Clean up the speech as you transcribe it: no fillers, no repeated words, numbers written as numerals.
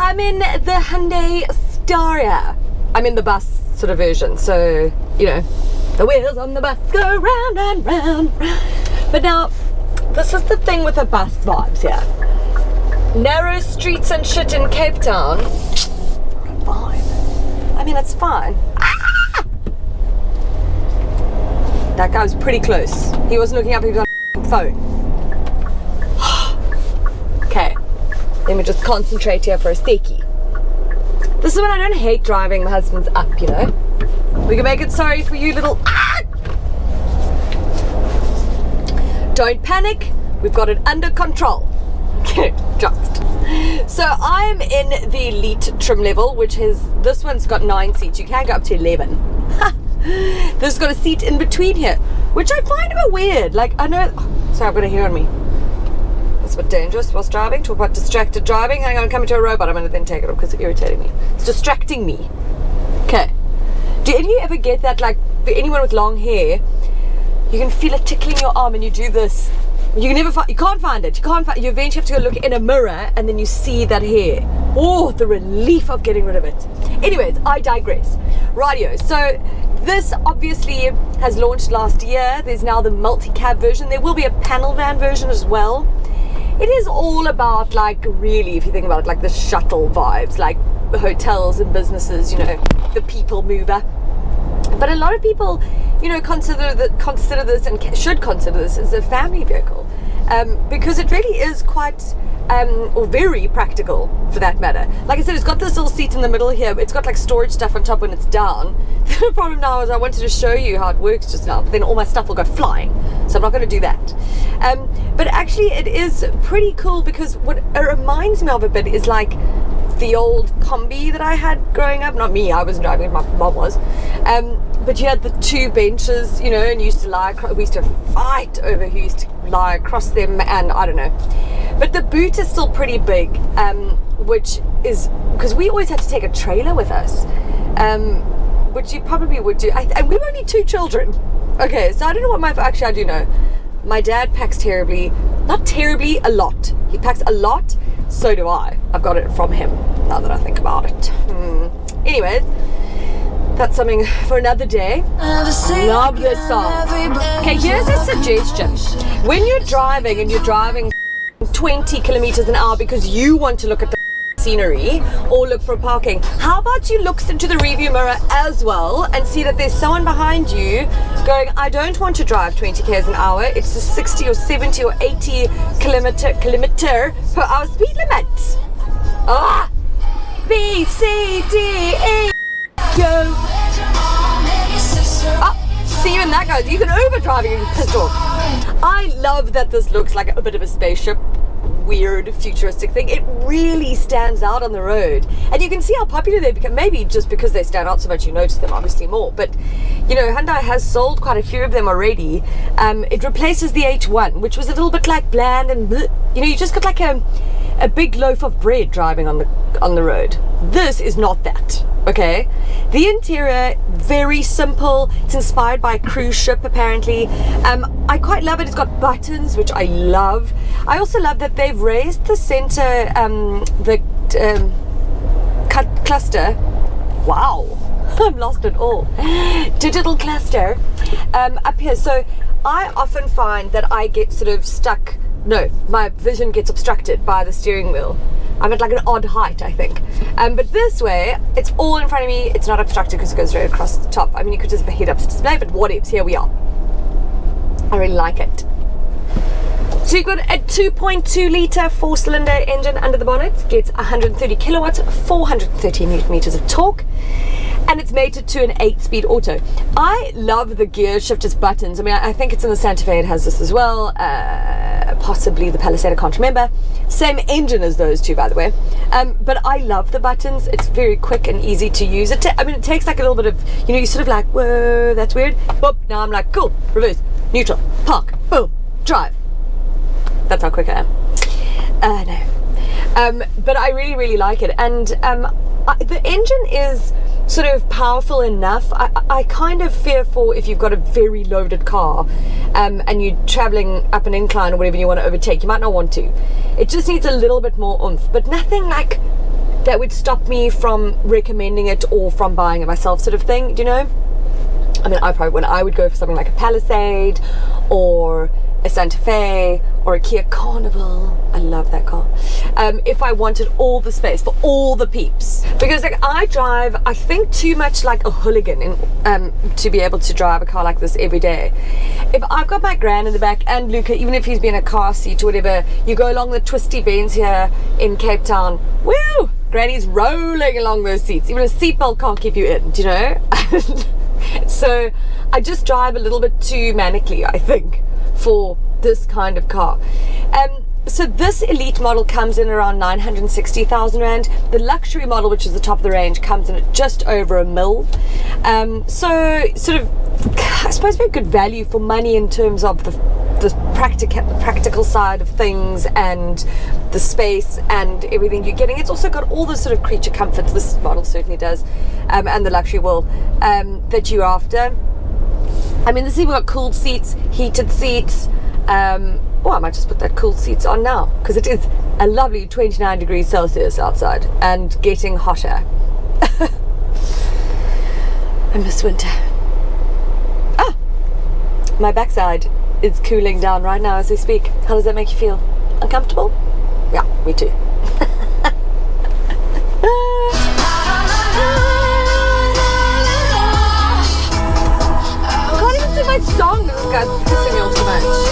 I'm in the Hyundai Staria. I'm in the bus sort of version, so, you know, the wheels on the bus go round and round. But now, this is the thing with the bus vibes here. Narrow streets and shit in Cape Town. Fine. I mean, it's fine. Ah! That guy was pretty close. He wasn't looking up, he was on the phone. Okay, let me just concentrate here for a seckie. This is when I don't hate driving my husband's up, you know. We can make it sorry for you little... Ah! Don't panic, we've got it under control. Okay, just. So I'm in the elite trim level, which is, this one's got 9 seats. You can go up to 11. This has got a seat in between here, which I find a bit weird. Like, I know... Oh, sorry, I've got a hair on me. That's a bit dangerous whilst driving. Talk about distracted driving. Hang on, I'm coming to a robot. I'm going to then take it off because it's irritating me. It's distracting me. Okay. Do any of you ever get that, like, for anyone with long hair, you can feel it tickling your arm and you do this? You can never find, you can't find it. You eventually have to go look in a mirror and then you see that hair. Oh, the relief of getting rid of it. Anyways, I digress. Radio. So this obviously has launched last year. There's now the multi-cab version. There will be a panel van version as well. It is all about, like, really, if you think about it, like the shuttle vibes, like hotels and businesses, you know, the people mover. But a lot of people, you know, consider this and should consider this as a family vehicle, because it really is quite, or very practical for that matter. Like I said, it's got this little seat in the middle here. It's got like storage stuff on top when it's down. The problem now is I wanted to show you how it works just now, but then all my stuff will go flying, so I'm not going to do that. But actually it is pretty cool, because what it reminds me of a bit is like the old combi that I had growing up. Not me, I wasn't driving it, my mom was. But you had the 2 benches, you know, and you used to lie across, we used to fight over who used to lie across them, and I don't know. But the boot is still pretty big, which is, because we always had to take a trailer with us, which you probably would do. And we were only 2 children. Okay, so I don't know what actually I do know. My dad packs terribly, not terribly, a lot. He packs a lot, so do I. I've got it from him, now that I think about it. Anyways, that's something for another day. Love this song. Okay, here's a suggestion. When you're driving and you're driving 20 kilometers an hour because you want to look at the scenery or look for parking, how about you look into the rearview mirror as well and see that there's someone behind you going, I don't want to drive 20 k's an hour, it's a 60 or 70 or 80 kilometer per hour speed limit. Ah! B, C, D, E, go. Oh, see, even that goes. You can overdrive and you can piss off. I love that this looks like a bit of a spaceship, weird futuristic thing. It really stands out on the road, and you can see how popular they become. Maybe just because they stand out so much you notice them obviously more, but you know, Hyundai has sold quite a few of them already. It replaces the H1, which was a little bit like bland and bleh. You know, you just got like a big loaf of bread driving on the road. This is not that. Okay, the interior, very simple. It's inspired by a cruise ship apparently. I quite love it. It's got buttons, which I love. I also love that they've raised the center, the cluster. Wow, I'm lost at all. Digital cluster up here. So I often find that I get sort of stuck. No, my vision gets obstructed by the steering wheel. I'm at like an odd height, I think. But this way, it's all in front of me. It's not obstructed because it goes right across the top. I mean, you could just have a head-up display, but whatevs, here we are. I really like it. So you've got a 2.2 litre 4-cylinder engine under the bonnet. Gets 130 kilowatts, 430 newton meters of torque. And it's mated to an 8-speed auto. I love the gear shifters buttons. I mean, I think it's in the Santa Fe, it has this as well. Possibly the Palisade, I can't remember. Same engine as those two, by the way. But I love the buttons. It's very quick and easy to use. It takes like a little bit of, you know, you're sort of like, whoa, that's weird. Boop, now I'm like, cool, reverse, neutral, park, boom, drive. That's how quick I am. No. But I really, really like it. And the engine is sort of powerful enough. I kind of fear for if you've got a very loaded car and you're traveling up an incline or whatever, you want to overtake, you might not want to. It just needs a little bit more oomph, but nothing like that would stop me from recommending it or from buying it myself, sort of thing, do you know? I mean, when I would go for something like a Palisade or a Santa Fe or a Kia Carnival. I love that car. If I wanted all the space for all the peeps, because like I drive, I think, too much like a hooligan to be able to drive a car like this every day. If I've got my gran in the back and Luca, even if he's been in a car seat or whatever, you go along the twisty bends here in Cape Town, woo, Granny's rolling along those seats. Even a seatbelt can't keep you in, do you know? So I just drive a little bit too manically, I think, for this kind of car. So this elite model comes in around 960,000 rand. The luxury model, which is the top of the range, comes in at just over $1 million. So sort of, I suppose, very good value for money in terms of the practical side of things and the space and everything you're getting. It's also got all the sort of creature comforts, this model certainly does, and the luxury will, that you're after. I mean, this has got cooled seats, heated seats. Oh, I might just put that cooled seats on now, because it is a lovely 29 degrees Celsius outside and getting hotter. I miss winter. Ah, my backside is cooling down right now as we speak. How does that make you feel? Uncomfortable? Yeah, me too. I can't even sing my song because this guy's pissing me off so much.